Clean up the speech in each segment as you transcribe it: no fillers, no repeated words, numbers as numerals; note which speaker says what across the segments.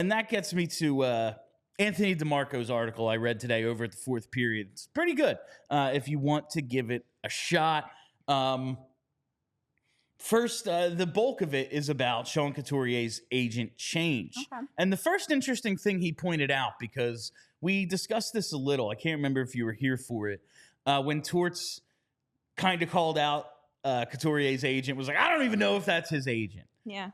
Speaker 1: and that gets me to Anthony DeMarco's article I read today over at the fourth period. It's pretty good if you want to give it a shot. First, the bulk of it is about Sean Couturier's agent change.
Speaker 2: Okay.
Speaker 1: And the first interesting thing he pointed out, because we discussed this a little, I can't remember if you were here for it, when Torts kind of called out Couturier's agent, was like, I don't even know if that's his agent.
Speaker 2: Yeah.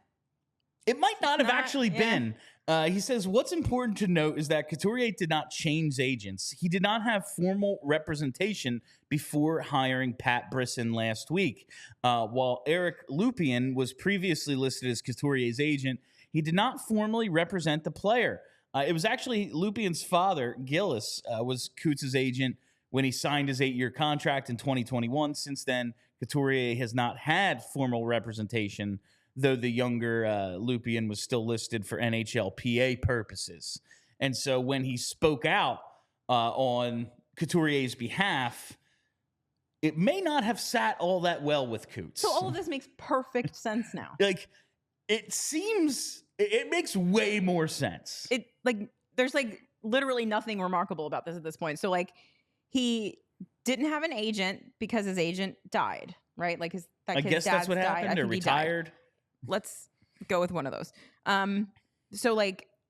Speaker 1: It might not have actually been. He says, what's important to note is that Couturier did not change agents. He did not have formal representation before hiring Pat Brisson last week. While Eric Lupien was previously listed as Couturier's agent, he did not formally represent the player. It was actually Lupien's father, Gillis, was Coots' agent when he signed his 8-year contract in 2021. Since then, Couturier has not had formal representation, though the younger Lupien was still listed for NHLPA purposes. And so when he spoke out on Couturier's behalf, it may not have sat all that well with Coots.
Speaker 2: So all of this makes perfect sense now.
Speaker 1: Like, it seems, it makes way more sense.
Speaker 2: There's literally nothing remarkable about this at this point. So he didn't have an agent because his agent died, right?
Speaker 1: I guess that's what happened, or retired.
Speaker 2: Let's go with one of those. So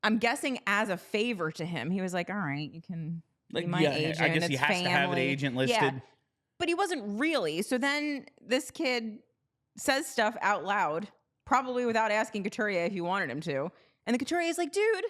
Speaker 2: I'm guessing as a favor to him, he was like, all right, you can be my agent.
Speaker 1: I guess he has to have an agent listed.
Speaker 2: Yeah. But he wasn't really. So then this kid says stuff out loud, probably without asking Couturier if he wanted him to. And the Couturier is like, dude,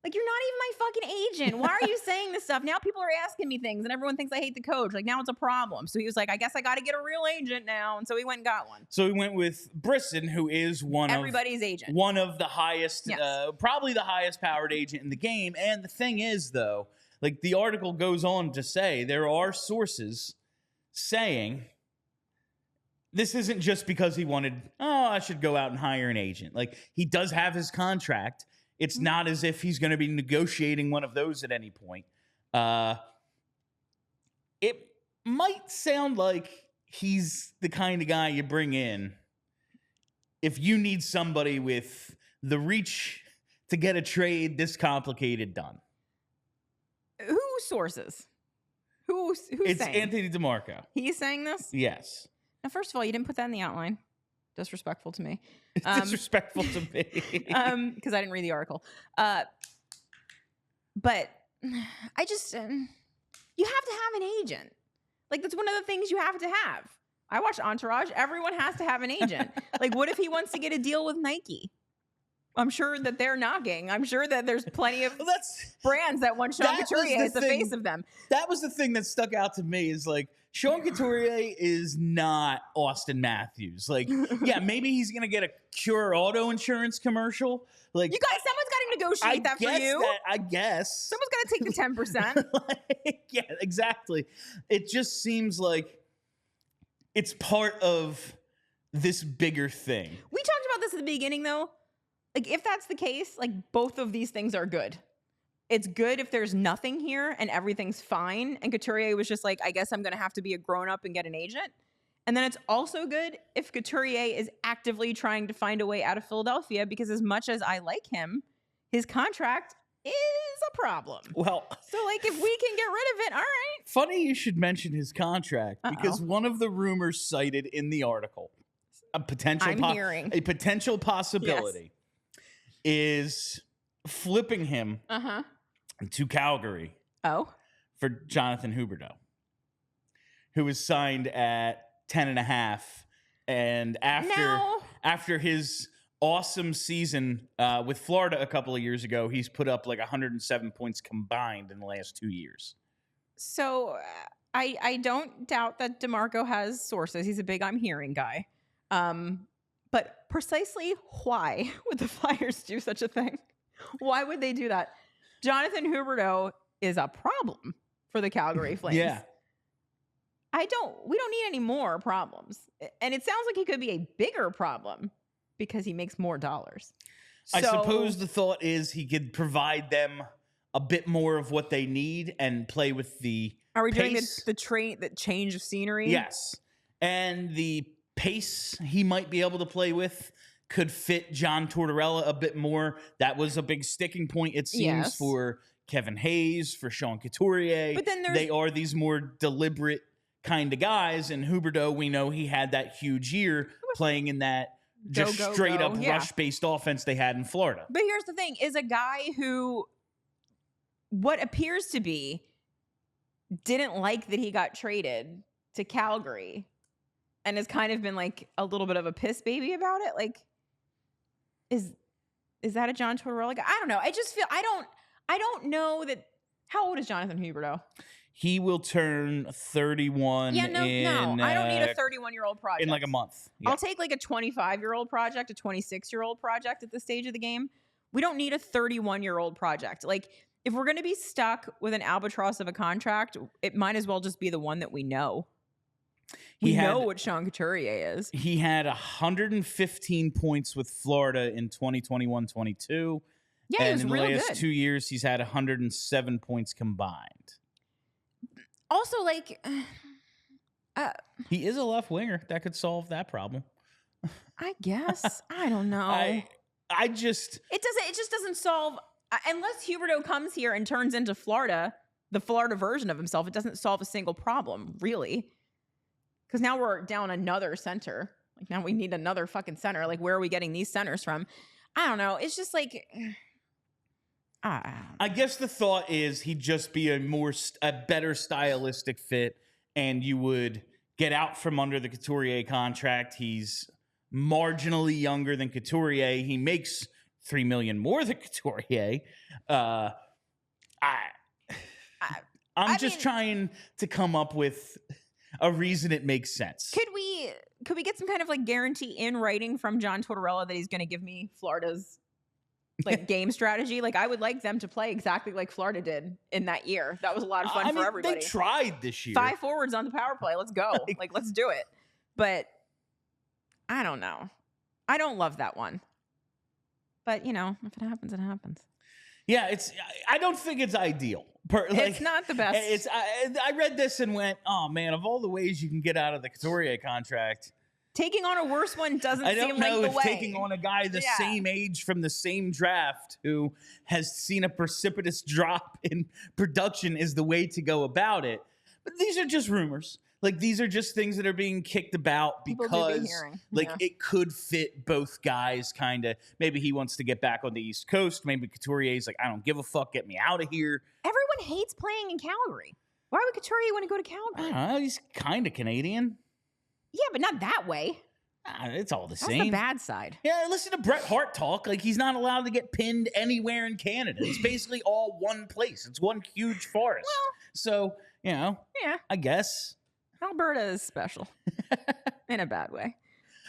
Speaker 2: you're not even my fucking agent. Why are you saying this stuff? Now people are asking me things and everyone thinks I hate the coach. Now it's a problem. So he was like, I guess I got to get a real agent now. And so he went and got one.
Speaker 1: So he went with Brisson, who is
Speaker 2: everybody's agent.
Speaker 1: One of the highest,
Speaker 2: yes.
Speaker 1: Probably the highest powered agent in the game. And the thing is, though, the article goes on to say there are sources saying this isn't just because he wanted, I should go out and hire an agent. He does have his contract. It's not as if he's going to be negotiating one of those at any point. It might sound like he's the kind of guy you bring in if you need somebody with the reach to get a trade this complicated done.
Speaker 2: Who sources? Who's
Speaker 1: it's
Speaker 2: saying?
Speaker 1: Anthony DeMarco.
Speaker 2: He's saying this?
Speaker 1: Yes.
Speaker 2: Now, first of all, you didn't put that in the outline. Disrespectful to me.
Speaker 1: Disrespectful to me.
Speaker 2: Because I didn't read the article. But I just, you have to have an agent. That's one of the things you have to have. I watch Entourage. Everyone has to have an agent. What if he wants to get a deal with Nike? I'm sure that they're knocking. I'm sure that there's plenty of brands that want Sean Couturier as the face of them.
Speaker 1: That was the thing that stuck out to me is Sean Couturier is not Austin Matthews. Yeah, maybe he's going to get a Cure auto insurance commercial.
Speaker 2: You guys, someone's got to negotiate that for you.
Speaker 1: I guess.
Speaker 2: Someone's got to take the 10%.
Speaker 1: Yeah, exactly. It just seems like it's part of this bigger thing.
Speaker 2: We talked about this at the beginning, though. If that's the case, both of these things are good. It's good if there's nothing here and everything's fine. And Couturier was just I guess I'm going to have to be a grown-up and get an agent. And then it's also good if Couturier is actively trying to find a way out of Philadelphia, because as much as I like him, his contract is a problem.
Speaker 1: Well,
Speaker 2: so if we can get rid of it, all right.
Speaker 1: Funny you should mention his contract, because one of the rumors cited in the article, a potential possibility, is flipping him to Calgary for Jonathan Huberdeau, who was signed at 10.5, and after his awesome season with Florida a couple of years ago, he's put up 107 points combined in the last 2 years.
Speaker 2: So I don't doubt that DeMarco has sources. He's a big I'm hearing guy. But precisely why would the Flyers do such a thing? Why would they do that? Jonathan Huberdeau is a problem for the Calgary Flames.
Speaker 1: Yeah.
Speaker 2: We don't need any more problems. And it sounds like he could be a bigger problem because he makes more dollars.
Speaker 1: I suppose the thought is he could provide them a bit more of what they need and play with the
Speaker 2: Are we
Speaker 1: pace.
Speaker 2: doing the change of scenery?
Speaker 1: Yes. And the pace he might be able to play with could fit John Tortorella a bit more. That was a big sticking point, it seems, for Kevin Hayes, for Sean Couturier.
Speaker 2: But then
Speaker 1: they are these more deliberate kind of guys. And Huberdeau, we know he had that huge year playing in that just straight up rush-based offense they had in Florida.
Speaker 2: But here's the thing, is a guy who, what appears to be, didn't like that he got traded to Calgary and has kind of been like a little bit of a piss baby about it. Like, is that a John Tortorella guy? I don't know. I just feel, I don't know that. How old is Jonathan Huberdeau?
Speaker 1: He will turn 31.
Speaker 2: Yeah, no, I don't need a 31-year-old project.
Speaker 1: In like a month. Yeah.
Speaker 2: I'll take like a 25-year-old project, a 26-year-old project at this stage of the game. We don't need a 31-year-old project. Like, if we're going to be stuck with an albatross of a contract, it might as well just be the one that we know. We know what Sean Couturier is.
Speaker 1: He had 115 points with Florida in 2021-22.
Speaker 2: Yeah, he was
Speaker 1: in
Speaker 2: real
Speaker 1: the last
Speaker 2: good.
Speaker 1: 2 years, he's had 107 points combined.
Speaker 2: Also, like,
Speaker 1: he is a left winger. That could solve that problem.
Speaker 2: I guess. I don't know.
Speaker 1: I just...
Speaker 2: It just doesn't solve... Unless Huberdeau comes here and turns into Florida, the Florida version of himself, it doesn't solve a single problem, really. Because now we're down another center. Like, now we need another fucking center. Like, where are we getting these centers from? I don't know. It's just like...
Speaker 1: I guess the thought is he'd just be a better stylistic fit, and you would get out from under the Couturier contract. He's marginally younger than Couturier. He makes $3 million more than Couturier. I'm just trying to come up with a reason it makes sense.
Speaker 2: Could we get some kind of like guarantee in writing from John Tortorella that he's going to give me Florida's like game strategy? Like, I would like them to play exactly like Florida did in that year. That was a lot of fun for everybody.
Speaker 1: They tried this year.
Speaker 2: 5 forwards on the power play. Let's go. Like, let's do it. But I don't know. I don't love that one. But, you know, if it happens, it happens.
Speaker 1: Yeah, I don't think it's ideal.
Speaker 2: It's not the best.
Speaker 1: I read this and went, oh man, of all the ways you can get out of the Couturier contract,
Speaker 2: taking on a worse one doesn't seem like the way. I don't know if
Speaker 1: taking on a guy the same age from the same draft who has seen a precipitous drop in production is the way to go about it. But these are just rumors. Like, these are just things that are being kicked about because it could fit both guys, kind of. Maybe he wants to get back on the East Coast. Maybe Couturier's like, I don't give a fuck. Get me out of here.
Speaker 2: Everyone hates playing in Calgary. Why would Couturier want to go to Calgary?
Speaker 1: I don't know. He's kind of Canadian.
Speaker 2: Yeah, but not that way.
Speaker 1: It's all the same.
Speaker 2: That's the bad side.
Speaker 1: Yeah, listen to Bret Hart talk. Like, he's not allowed to get pinned anywhere in Canada. It's basically all one place. It's one huge forest.
Speaker 2: Well,
Speaker 1: so, you know, I guess.
Speaker 2: Alberta is special in a bad way.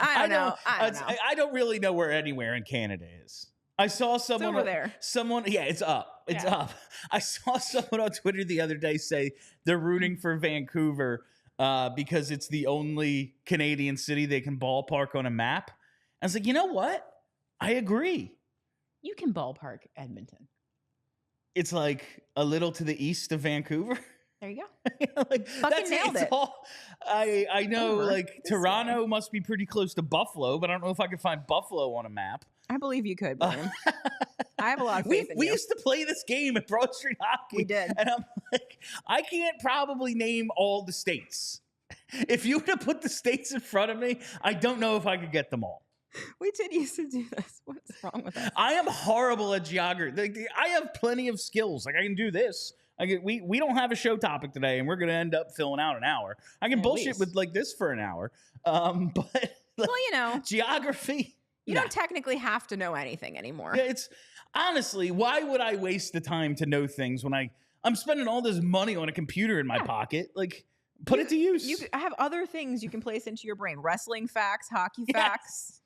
Speaker 2: I don't know.
Speaker 1: I don't really know where anywhere in Canada is. I saw someone
Speaker 2: over there.
Speaker 1: It's up. It's up. I saw someone on Twitter the other day say they're rooting for Vancouver because it's the only Canadian city they can ballpark on a map. I was like, you know what? I agree.
Speaker 2: You can ballpark Edmonton.
Speaker 1: It's like a little to the east of Vancouver.
Speaker 2: There you go.
Speaker 1: Like,
Speaker 2: fucking nailed it.
Speaker 1: I know, like, Toronto must be pretty close to Buffalo, but I don't know if I could find Buffalo on a map.
Speaker 2: I believe you could, William. I have a lot of faith in you.
Speaker 1: We used to play this game at Broad Street Hockey.
Speaker 2: We did.
Speaker 1: And I'm like, I can't probably name all the states. If you were to put the states in front of me, I don't know if I could get them all.
Speaker 2: We did used to do this. What's wrong with us?
Speaker 1: I am horrible at geography. Like, I have plenty of skills. Like, I can do this. We don't have a show topic today, and we're going to end up filling out an hour. I can bullshit with like this for an hour. But like,
Speaker 2: well, you know,
Speaker 1: geography.
Speaker 2: You don't technically have to know anything anymore.
Speaker 1: Yeah, it's honestly, why would I waste the time to know things when I'm spending all this money on a computer in my pocket? Like, put it to use.
Speaker 2: I have other things you can place into your brain: wrestling facts, hockey facts.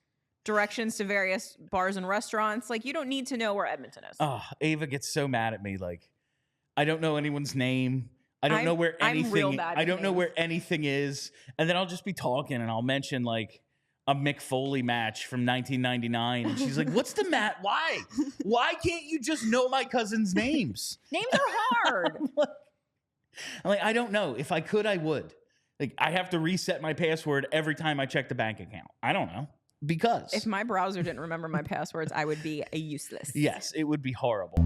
Speaker 2: Directions to various bars and restaurants. Like, you don't need to know where Edmonton is.
Speaker 1: Oh, Ava gets so mad at me. Like, I don't know anyone's name. I don't know where anything.
Speaker 2: I'm real bad
Speaker 1: I don't know where anything is. And then I'll just be talking and I'll mention like a Mick Foley match from 1999, and she's like, "What's the match? Why? Why can't you just know my cousin's names?
Speaker 2: Names are hard."
Speaker 1: I'm like, I don't know. If I could, I would. Like, I have to reset my password every time I check the bank account. I don't know. because.
Speaker 2: If my browser didn't remember my passwords, I would be useless.
Speaker 1: Yes, it would be horrible.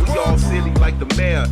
Speaker 3: We all silly like the mayor.